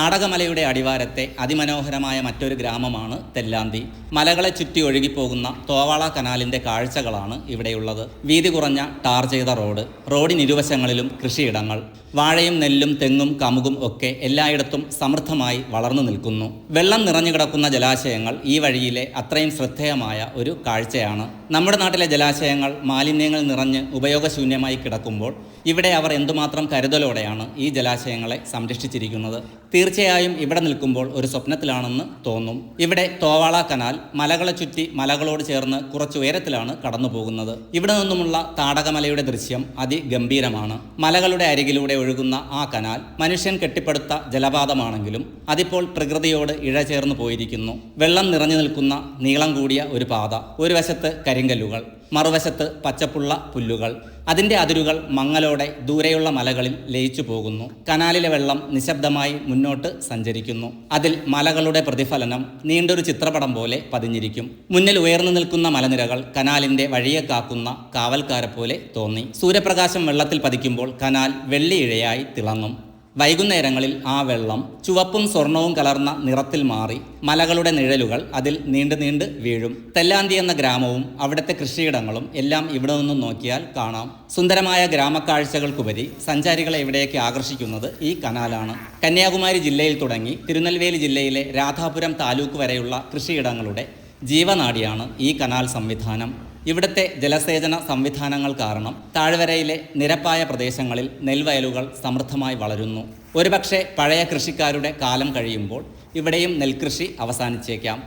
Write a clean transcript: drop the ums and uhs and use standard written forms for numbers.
താടകമലയുടെ അടിവാരത്തെ അതിമനോഹരമായ മറ്റൊരു ഗ്രാമമാണ് തെല്ലാന്തി. മലകളെ ചുറ്റി ഒഴുകിപ്പോകുന്ന തോവാള കനാലിൻ്റെ കാഴ്ചകളാണ് ഇവിടെയുള്ളത്. വീതി കുറഞ്ഞ ടാർ ചെയ്ത റോഡിനിരുവശങ്ങളിലും കൃഷിയിടങ്ങൾ. വാഴയും നെല്ലും തെങ്ങും കമുകും ഒക്കെ എല്ലായിടത്തും സമൃദ്ധമായി വളർന്നു നിൽക്കുന്നു. വെള്ളം നിറഞ്ഞു കിടക്കുന്ന ജലാശയങ്ങൾ ഈ വഴിയിലെ അത്രയും ശ്രദ്ധേയമായ ഒരു കാഴ്ചയാണ്. നമ്മുടെ നാട്ടിലെ ജലാശയങ്ങൾ മാലിന്യങ്ങൾ നിറഞ്ഞ് ഉപയോഗശൂന്യമായി കിടക്കുമ്പോൾ ഇവിടെ അവർ എന്തുമാത്രം കരുതലോടെയാണ് ഈ ജലാശയങ്ങളെ സംരക്ഷിച്ചിരിക്കുന്നത്. തീർച്ചയായും ഇവിടെ നിൽക്കുമ്പോൾ ഒരു സ്വപ്നത്തിലാണെന്ന് തോന്നും. ഇവിടെ തോവാള കനാൽ മലകളെ ചുറ്റി മലകളോട് ചേർന്ന് കുറച്ച് ഉയരത്തിലാണ് കടന്നു പോകുന്നത്. ഇവിടെ നിന്നുമുള്ള താടകമലയുടെ ദൃശ്യം അതിഗംഭീരമാണ്. മലകളുടെ അരികിലൂടെ ഒഴുകുന്ന ആ കനാൽ മനുഷ്യൻ കെട്ടിപ്പടുത്ത ജലപാതമാണെങ്കിലും അതിപ്പോൾ പ്രകൃതിയോട് ഇഴചേർന്ന് പോയിരിക്കുന്നു. വെള്ളം നിറഞ്ഞു നിൽക്കുന്ന നീളം കൂടിയ ഒരു പാത. ഒരു വശത്ത് കരിങ്കല്ലുകൾ, മറുവശത്ത് പച്ചപ്പുള്ള പുല്ലുകൾ. അതിൻ്റെ അതിരുകൾ മങ്ങലോടെ ദൂരെയുള്ള മലകളിൽ ലയിച്ചു പോകുന്നു. കനാലിലെ വെള്ളം നിശബ്ദമായി മുന്നോട്ട് സഞ്ചരിക്കുന്നു. അതിൽ മലകളുടെ പ്രതിഫലനം നീണ്ടൊരു ചിത്രപടം പോലെ പതിഞ്ഞിരിക്കും. മുന്നിൽ ഉയർന്നു നിൽക്കുന്ന മലനിരകൾ കനാലിൻ്റെ വഴിയെ കാക്കുന്ന കാവൽക്കാരെ പോലെ തോന്നി. സൂര്യപ്രകാശം വെള്ളത്തിൽ പതിക്കുമ്പോൾ കനാൽ വെള്ളിയിഴയായി തിളങ്ങും. വൈകുന്നേരങ്ങളിൽ ആ വെള്ളം ചുവപ്പും സ്വർണവും കലർന്ന നിറത്തിൽ മാറി മലകളുടെ നിഴലുകൾ അതിൽ നീണ്ടു വീഴും. തെല്ലാന്തി എന്ന ഗ്രാമവും അവിടുത്തെ കൃഷിയിടങ്ങളും എല്ലാം ഇവിടെ നിന്നും നോക്കിയാൽ കാണാം. സുന്ദരമായ ഗ്രാമക്കാഴ്ചകൾക്കുപരി സഞ്ചാരികളെ ഇവിടേക്ക് ആകർഷിക്കുന്നത് ഈ കനാലാണ്. കന്യാകുമാരി ജില്ലയിൽ തുടങ്ങി തിരുനെൽവേലി ജില്ലയിലെ രാധാപുരം താലൂക്ക് വരെയുള്ള കൃഷിയിടങ്ങളുടെ ജീവനാഡിയാണ് ഈ കനാൽ സംവിധാനം. ഇവിടുത്തെ ജലസേചന സംവിധാനങ്ങൾ കാരണം താഴ്വരയിലെ നിരപ്പായ പ്രദേശങ്ങളിൽ നെൽവയലുകൾ സമൃദ്ധമായി വളരുന്നു. ഒരുപക്ഷെ പഴയ കൃഷിക്കാരുടെ കാലം കഴിയുമ്പോൾ ഇവിടെയും നെൽകൃഷി അവസാനിച്ചേക്കാം.